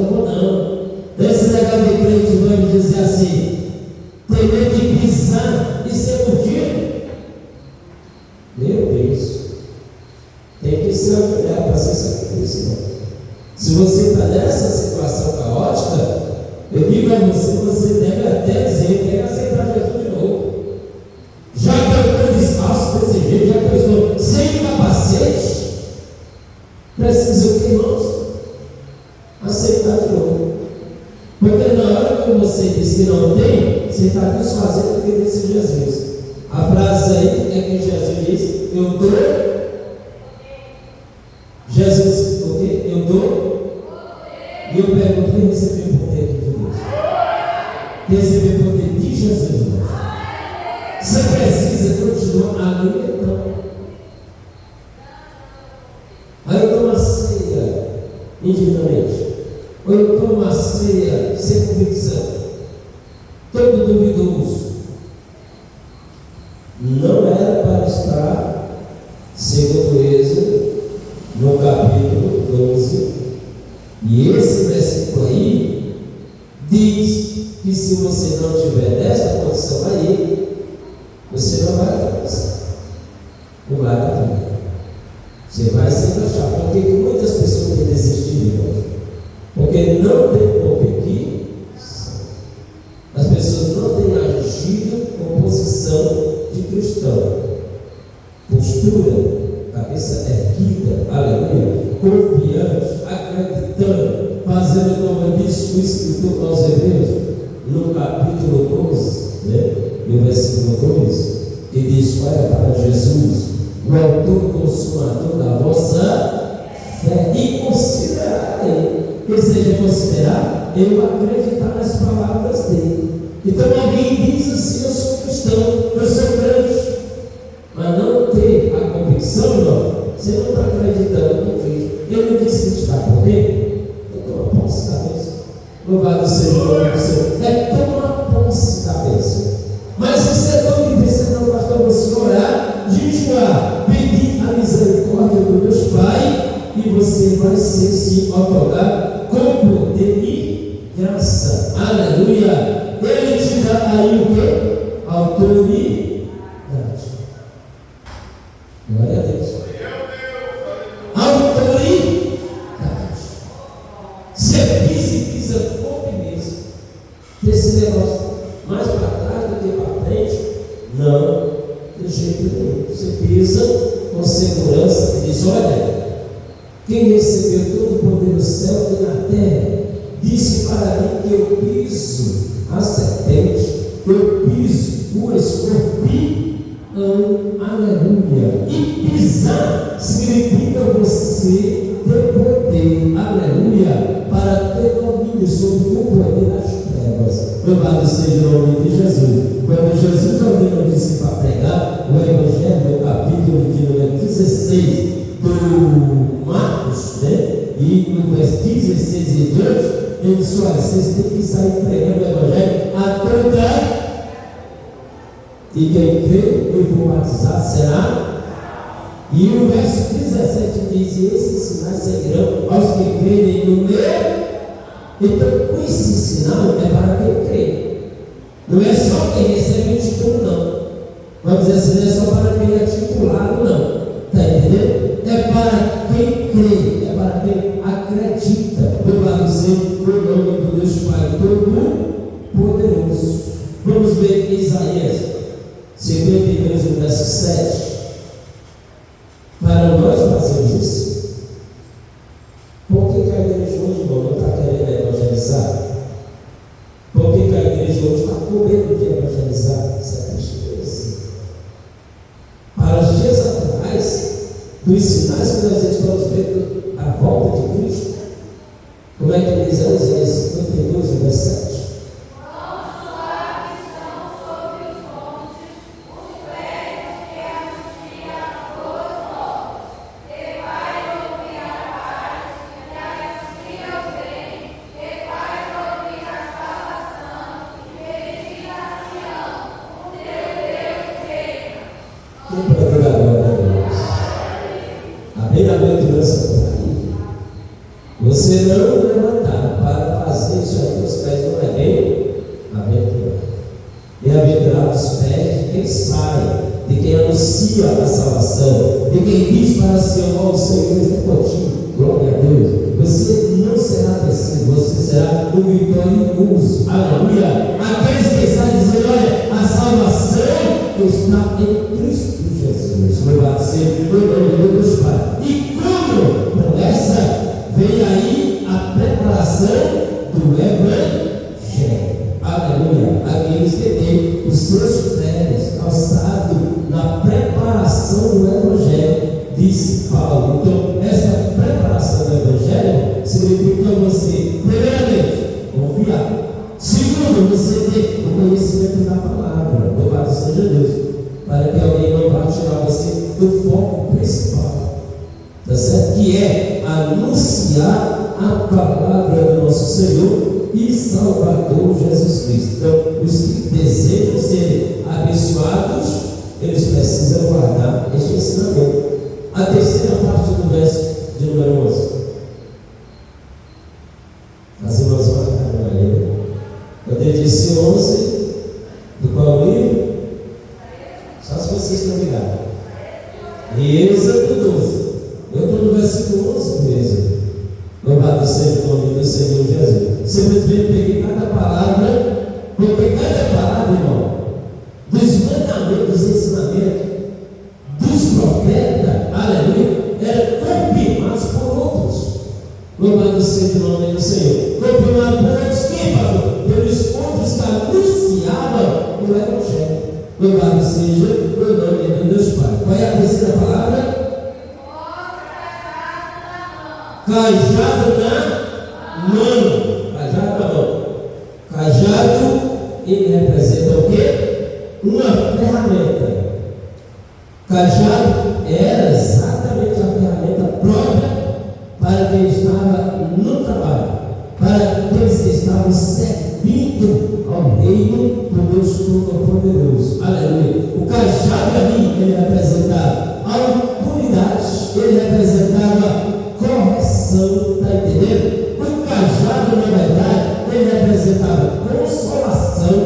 S1: Esse negócio de crente, vamos dizer assim, tem medo de pisar e ser mordido. Meu Deus, tem que ser uma mulher para ser sacrifício. Se você está nessa situação caótica, eu digo a você deve até dizer que quer aceitar Jesus de novo. Já que eu estou descalço desse jeito, já que eu estou sem capacete, preciso que, irmãos, aceitar de novo. Porque na hora que você diz que não tem, você está desfazendo o que disse Jesus. A frase aí é que Jesus diz: eu dou. Jesus, o quê? Eu dou. E eu pergunto: quem recebeu o poder de Deus? Quem recebeu o poder de Jesus, irmão? Você precisa continuar alimentando. Aí eu tomo uma ceia individualmente. Ou eu tomo uma ceia sem convicção. Todo duvidoso. Não era para estar, segundo Êxodo, no capítulo 12. E esse versículo aí diz que se você não tiver nesta condição aí, você não vai alcançar. Não vai alcançar. Você vai se encaixar. Por que muitas pessoas têm desistido, irmãos? Porque não tem convicção. As pessoas não têm agido com posição de cristão. Postura, cabeça erguida, aleluia, confiante, acreditando, fazendo como disse o escritor aos Hebreus, no capítulo 12, no versículo 2, que diz: olha para Jesus, o autor consumador da vossa fé, e considerar ele. Que seja considerar, eu acreditar nas palavras dele. Então alguém diz assim: eu sou cristão, eu sou crente, mas não ter a convicção, não, você não está acreditando no Cristo. Ele não disse que está por dentro. Então toma posse da cabeça. Louvado seja o nome do Senhor. Toma posse da cabeça. Mas você não me pensa, não, pastor, você orar, jejuar, pedir a misericórdia do Deus Pai, e você vai ser sim otorgado com poder e graça. Aleluia. Ele te dá aí o que? Autoridade. Glória a Deus. Autoridade. Você pisa com firmeza. Esse negócio mais para trás do que para frente, não, de jeito nenhum. Você pisa com segurança e diz: olha, quem recebeu todo o poder do céu e na terra, disse para mim que eu piso a serpente, eu piso o escorpião, aleluia. E pisar significa você ter poder, aleluia, para ter domínio sobre o poder das trevas. Louvado seja o nome de Jesus. Quando Jesus também disse para pregar o Evangelho, no capítulo de número 16 do Marcos, e no verso 16 e diante, ele disse: olha, vocês têm que sair pregando o Evangelho a toda. E quem crê e for batizado será. E o verso 17 diz: e esses sinais seguirão aos que crerem no meu. Então, esse sinal é para quem crê. Não é só quem recebe o título, não. Vamos dizer assim, não é só para quem é titulado, não. Está entendendo? É para quem crê, é para quem acredita. Todo-Poderoso. Vamos ver Isaías 52, verso 7. Para nós fazermos isso. Por que a igreja hoje, irmão, não está querendo evangelizar? Por que a igreja hoje está com medo de evangelizar? Isso é tristeza. Para os dias atuais, dos sinais que nós estamos vendo à volta de Cristo, como é que diz Isaías 52, verso 7? Você não levantar para fazer isso aí, os pés não é bem-aventurado. Bem-aventurado os pés de quem sai, de quem anuncia a salvação, de quem diz para si, ó Senhor, está contigo, glória a Deus. Você não será vencido, você será um vitorioso, aleluia. Aqueles que estão dizendo, olha, a salvação está em Cristo Jesus, louvado seja o nome de Deus Pai. E como promessa, vem aí a preparação do Evangelho. Aleluia. Aqueles que têm os seus pés calçados na preparação do Evangelho, disse Paulo. Então, essa preparação do Evangelho significa você, primeiramente, confiar. Segundo, você ter o conhecimento da palavra. Louvado seja Deus. Para que alguém não vá tirar você do foco principal. Tá certo? Que é anunciar a palavra do nosso Senhor e Salvador Jesus Cristo. Então, os que desejam ser abençoados, eles precisam guardar este ensinamento. A terceira parte do verso de número 11. As irmãs marcaram aí. Quando ele disse 11, do qual livro? Só se vocês estão ligados. Êxodo 12. Eu estou no versículo 11 mesmo. Louvado seja o nome do Senhor Jesus. Simplesmente peguei cada palavra, porque cada palavra, irmão, dos mandamentos, dos ensinamentos, dos profetas, aleluia, eram confirmados por outros. Louvado seja o nome do Senhor. Confirmado por outros, quem falou? Pelos outros que anunciavam o Evangelho. Louvado seja o nome de Deus Pai. Qual é a terceira palavra? Cajado na mão. Cajado na mão. Cajado, ele representa o quê? Uma ferramenta. Cajado era exatamente a ferramenta própria para quem estava no trabalho, para aqueles que estavam servindo ao reino do Deus Todo-Poderoso. Aleluia. O cajado ali, ele representava autoridade, ele representava correção, está entendendo? O cajado, na verdade, ele representava consolação.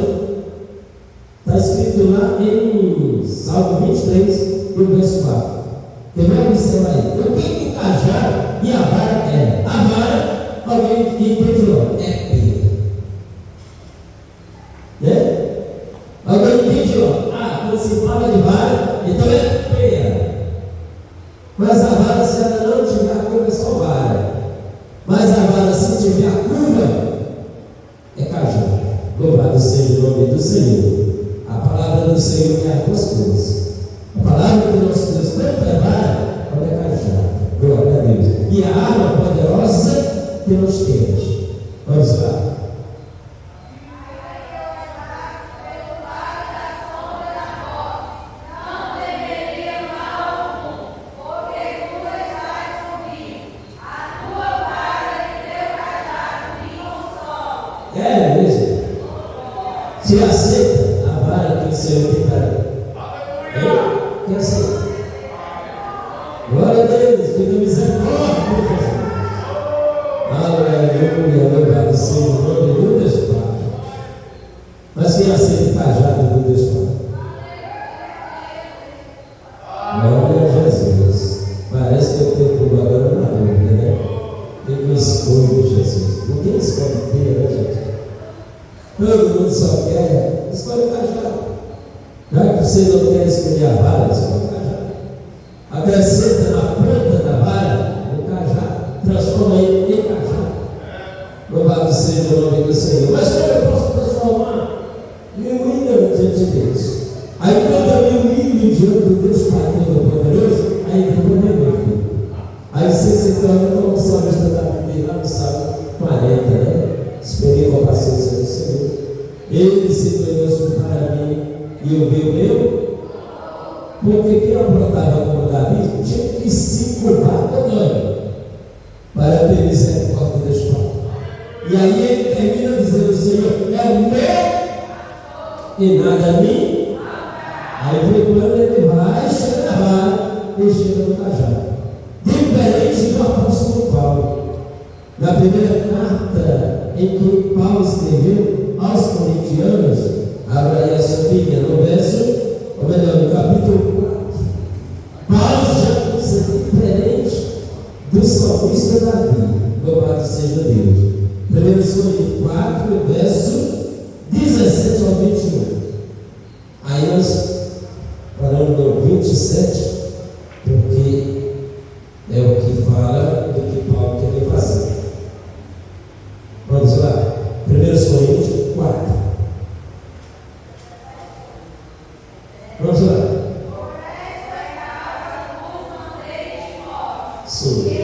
S1: Está escrito lá em Salmo 23, no verso 4. Quer ver? Observa aí. O que o cajado e a vara é? A vara, alguém entendeu? É pedra. Né? Alguém entendeu? Quando se fala de vara, então é pedra. Mas a vara, se ela não tiver a curva, é só vara. Mas a vara, se tiver a curva, é cajado. Louvado seja o nome do Senhor. A palavra do Senhor é as duas coisas. A palavra do nosso Deus tanto é vara, como é cajado. Glória a Deus. E a arma poderosa que nós temos. Vamos lá. Se aceita a vara que o Senhor tem para ele. Quem aceita? Glória a Deus, que deu misericórdia. Aleluia, louvado seja o nome do Deus Pai. Mas quem aceita o cajado do Deus Pai? Glória a Jesus. Parece que eu tenho tudo agora na dúvida, né? Quem escolhe Jesus? Ninguém escolhe ter, né, gente? mundo só quer, escolhe o cajado. Já que você não quer escolher a vara, escolhe o cajado. Acrescenta na ponta da vara o cajado, transforma ele em cajado. Louvado seja o nome do Senhor. Mas como eu posso transformar? Me humilho diante de Deus. Aí quando eu me humilho diante do Deus Pai Todo-Poderoso, aí eu vou meu filho. Aí você se torna como o salmista da Bíblia lá no Salmo 40, né? Esperei com a paciência do Senhor. Ele se tornou para mim e eu vi o meu. Porque quem aprontava como Davi tinha que se curvar com nome para ter misericórdia do Deus Pai. E aí ele termina dizendo: Senhor, é o meu e nada a mim. Aí quando ele vai, chega na vara e chega no cajado. Diferente do apóstolo Paulo, na primeira carta em que Paulo escreveu aos Corintianos, abra aí a sua Bíblia no verso, ou melhor, no capítulo 4. Paulo já usa diferente do salmista Davi. Louvado seja Deus. 1 Coríntios 4, verso 17 ao 21. Aí nós paramos no 27, porque é o que fala do que Paulo queria fazer. Vamos lá. 1 Coríntios 4. Vamos lá. Sim.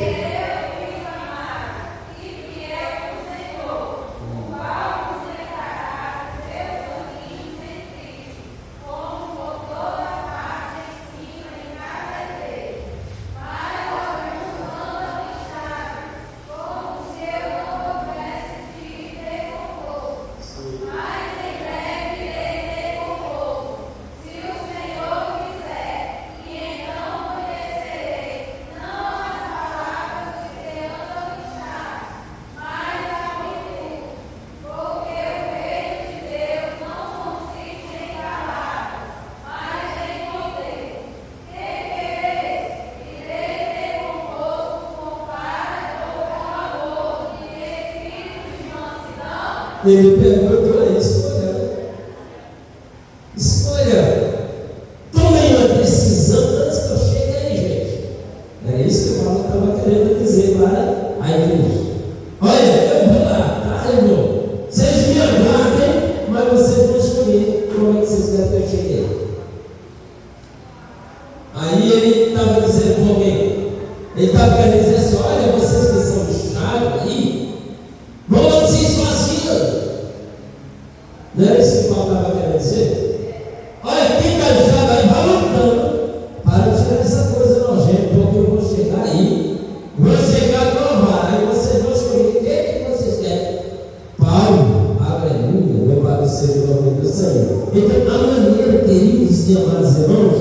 S1: Ele perguntou a escolha. Tomem uma decisão antes que eu chegue aí, gente. É isso que o Paulo estava querendo dizer para a igreja. Olha, eu vou lá, tá? Eu vou. Vocês me aguardem, mas vocês vão escolher como é que vocês querem que eu chegue. Aí ele estava dizendo para alguém, ele estava querendo dizer assim: olha, vocês que são chatos aí, vão se esvaziando. Não é isso que Paulo estava querendo dizer? Olha, quem está já aí vai lutando para tirar essa coisa nojenta, porque eu vou chegar aí, vou chegar com a vara, aí vocês vão escolher o que vocês querem. Paulo, aleluia, louvado seja o nome do Senhor. Então, a maneira, queridos e amados irmãos,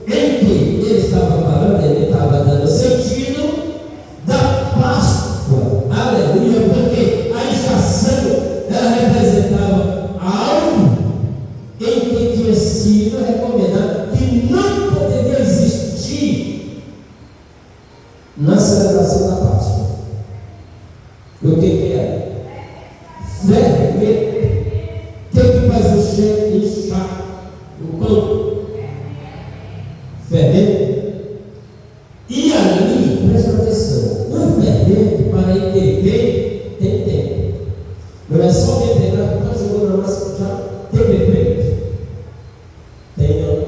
S1: em que ele estava falando, ele estava dando sentido da Páscoa, aleluia, porque a estação ela representava algo em que tinha sido recomendado que não poderia existir na celebração da Páscoa. O que é? Fermento. O que faz o cheiro inchar o pão? Fermento. E ali, presta atenção, o fermento, para entender, tem tempo. Não é só alguém pegar, está jogando na massa, já tem efeito. Tem não.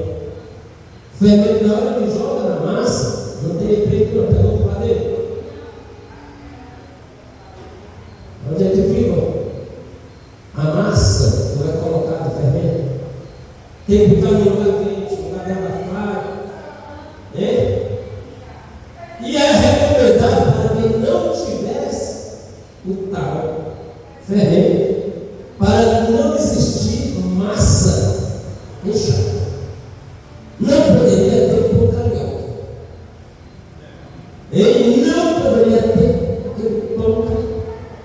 S1: Fermento, na hora que joga na massa, não tem efeito, não. Pega outro padeiro. Onde é que fica? A massa não é colocada fermento. Tem que ficar no lugar quente, no lugar abafado. Né? E é recomendado para quem não tivesse o tal fermento, para não existir massa inchada. Não poderia ter pão carioca. Ele não poderia ter aquele pão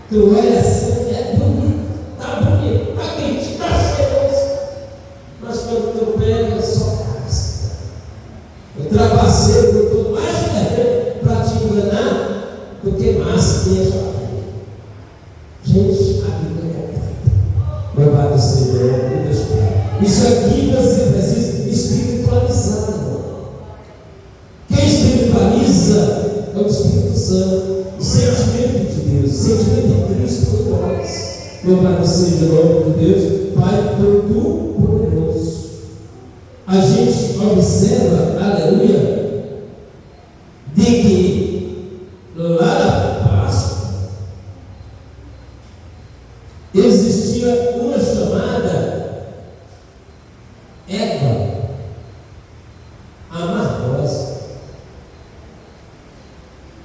S1: que olha assim, é bonito, está bonito, está quente, está cheiroso. Mas quando tu pega, é só casca. O trapaceiro botou mais fermento para te enganar do que massa que é só. Gente, a Bíblia é completa. Louvado seja Senhor e Deus Pai. Isso aqui você precisa espiritualizar, irmão. Quem espiritualiza é o Espírito Santo, o sentimento de Deus, o sentimento de Cristo por nós. Louvado seja o nome de Deus, Pai Todo-Poderoso. A gente observa, aleluia, de que lá na Páscoa existia uma chamada égua amargosa.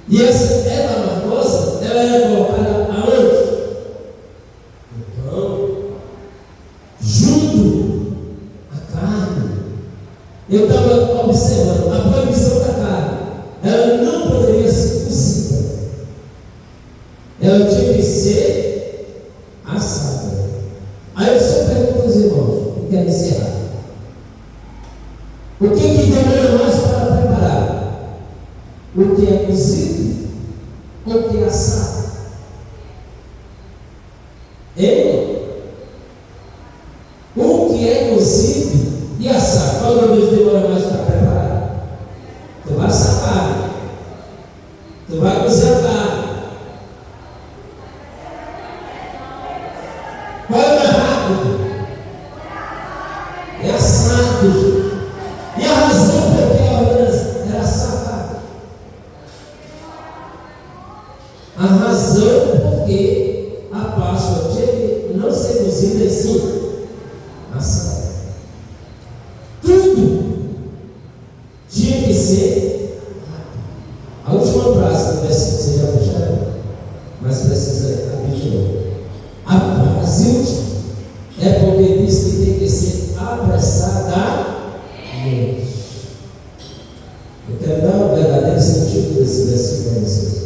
S1: E essa égua amargosa, ela era colocada aonde? No pão, junto à carne. Eu estava observando a proibição da carne. Ela não poderia ser cozida. Ela tinha que ser assada. Aí eu só pergunto aos irmãos, e quero encerrar. O que demora mais para preparar? O que é cozido ou o que é assado? O que é cozido e assado? Qual o que demora mais para preparar? Tu vai assar a carne. Tu vai cozer a carne. Qual é o mais rápido? É assado. E a razão por que a ordenança era assar? A razão porque a Páscoa tinha que não ser cozida assim, assada. Tudo tinha que ser rápido. A última frase do versículo você já fecharam, mas precisa abrir de novo. A frase última é porque diz que tem que ser apressadamente. Eu quero dar um verdadeiro sentido desse versículo para vocês.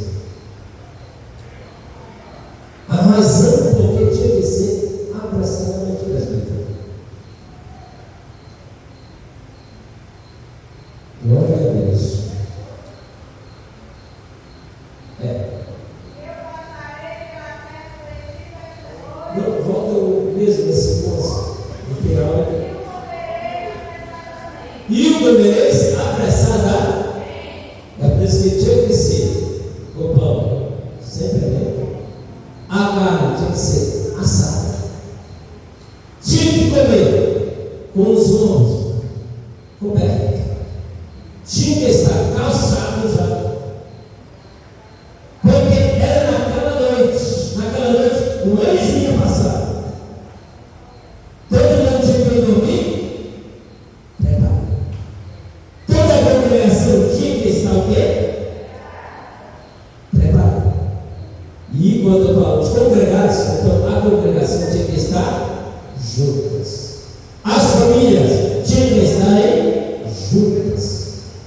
S1: A razão por que tinha que ser apressadamente, presbítero. Glória a Deus. Não, volta o mesmo desse moço. No final. E o comereis apressadamente. É por isso que tinha que ser o pão sempre bem. A carne tinha que ser assada. Tinha que comer com os ombros cobertos. Tinha que estar calçado já. Porque era naquela noite, o anjo ia passar. Todo mundo tinha que dormir, preparado. Toda a congregação tinha que estar o quê? Preparado. E quando eu falo de congregados, então a congregação tinha que estar juntas. As famílias tinham que estarem juntas.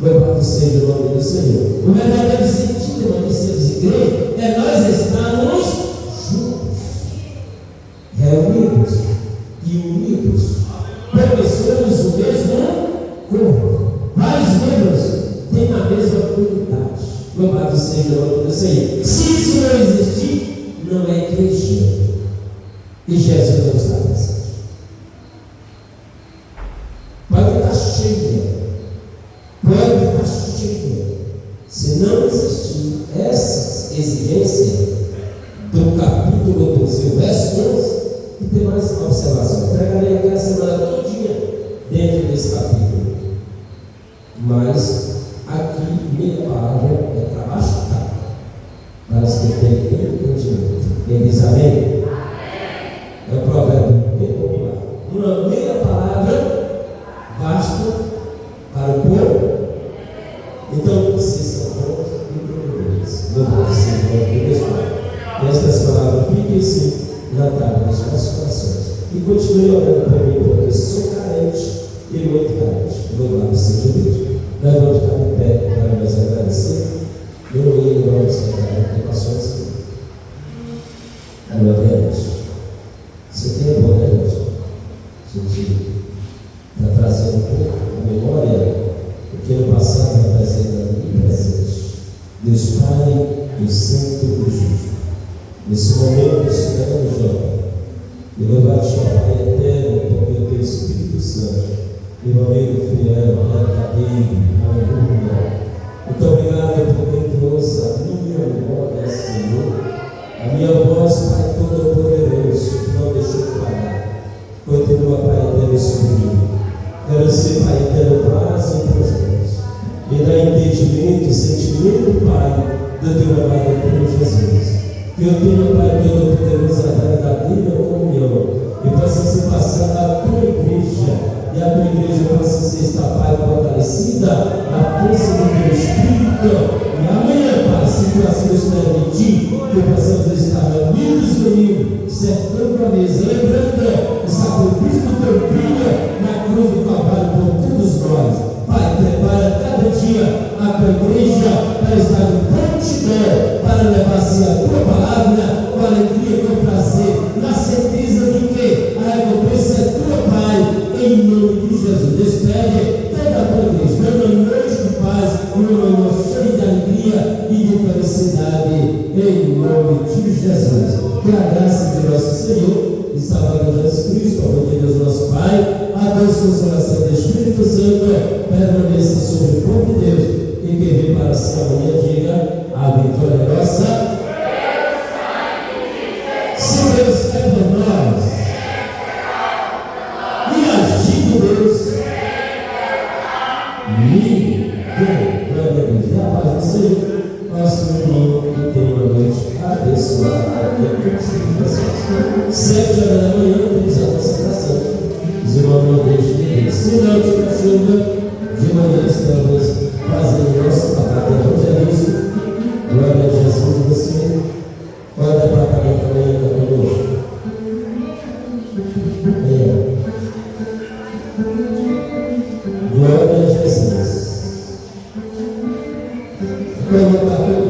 S1: Louvado seja o nome do Senhor. O verdadeiro sentido de sermos igreja é nós estarmos juntos, reunidos e unidos, porque somos o mesmo corpo. Vários membros têm a mesma comunidade. Louvado seja o nome do Senhor. Se isso não existir, não é igreja. E Jesus não está presente. Pode estar cheia. Pode estar cheia. Se não existir essa exigência do capítulo 12, o verso 11, e tem mais uma observação. Pregarei aquela semana todinha dentro desse capítulo. Mas aqui minha palavra é para machucar, para os que têm entendimento. Quem diz amém? É um provérbio bem popular. Uma meia palavra basta para o povo. Então vocês são bons e entendedores. Louvado seja o nome de Deus Pai. E estas palavras fiquem-se na tábua dos nossos corações. E continue orando por mim, porque sou carente e muito carente. Louvado seja Deus. Nós vamos ficar de pé para nos agradecer. Eu e nós preocupações aqui. Glória a Deus. Você tem a boa noite. Para trazer um pouco a memória do que no passado representa e presente. Deus Pai, o Santo e o Justo. Nesse momento, soberano jovem, E louvado seja o Pai eterno, porque o teu Espírito Santo, meu amigo fiel, verdadeiro, aleluia. Muito obrigado por quem trouxe a minha voz, Senhor. A minha voz, Pai Todo-Poderoso, que não deixou de parar. Continua, Pai eterno, subindo. Quero ser, Pai eterno, paz e prosperidade. Me dá entendimento e sentimento, Pai, do teu amado Filho Jesus. Que eu tenha, Pai Todo-Poderoso, a verdadeira comunhão e possa ser passada à tua igreja, e a tua igreja possa ser, Pai, fortalecida na força do teu Espírito. E amanhã, Pai, se tu assim nos permitir, que possamos estar unidos, unidos, cercando a mesa, lembrando o sacrifício do teu Filho na cruz do Calvário por todos nós. Pai, prepara cada dia a tua igreja para estar em prontidão, para levar-se a tua palavra com alegria e com prazer, na certeza de que a recompensa é tua, Pai, em nome de Jesus. Despede toda a tua igreja, uma noite de paz, uma noite cheia de alegria e de felicidade, em nome de Jesus. Que a graça de nosso Senhor e Salvador Jesus Cristo, a de Deus nosso Pai, a Deus consolação do Espírito Santo, permaneça sobre o povo de Deus, e quem vem para si amanhã diga: a vitória é nossa. Se Deus é por nós, e agindo Deus, ninguém. Glória a Deus. E a paz do Senhor, nosso irmão, que tem uma noite abençoada e com 7 horas da manhã, temos a consagração. Os irmãos não deixem de ver. Se não tiver chuva, de manhã estamos fazendo nosso papai evangelista. Glória a Jesus. Você pode para cá também conosco. Glória a Jesus. Glória a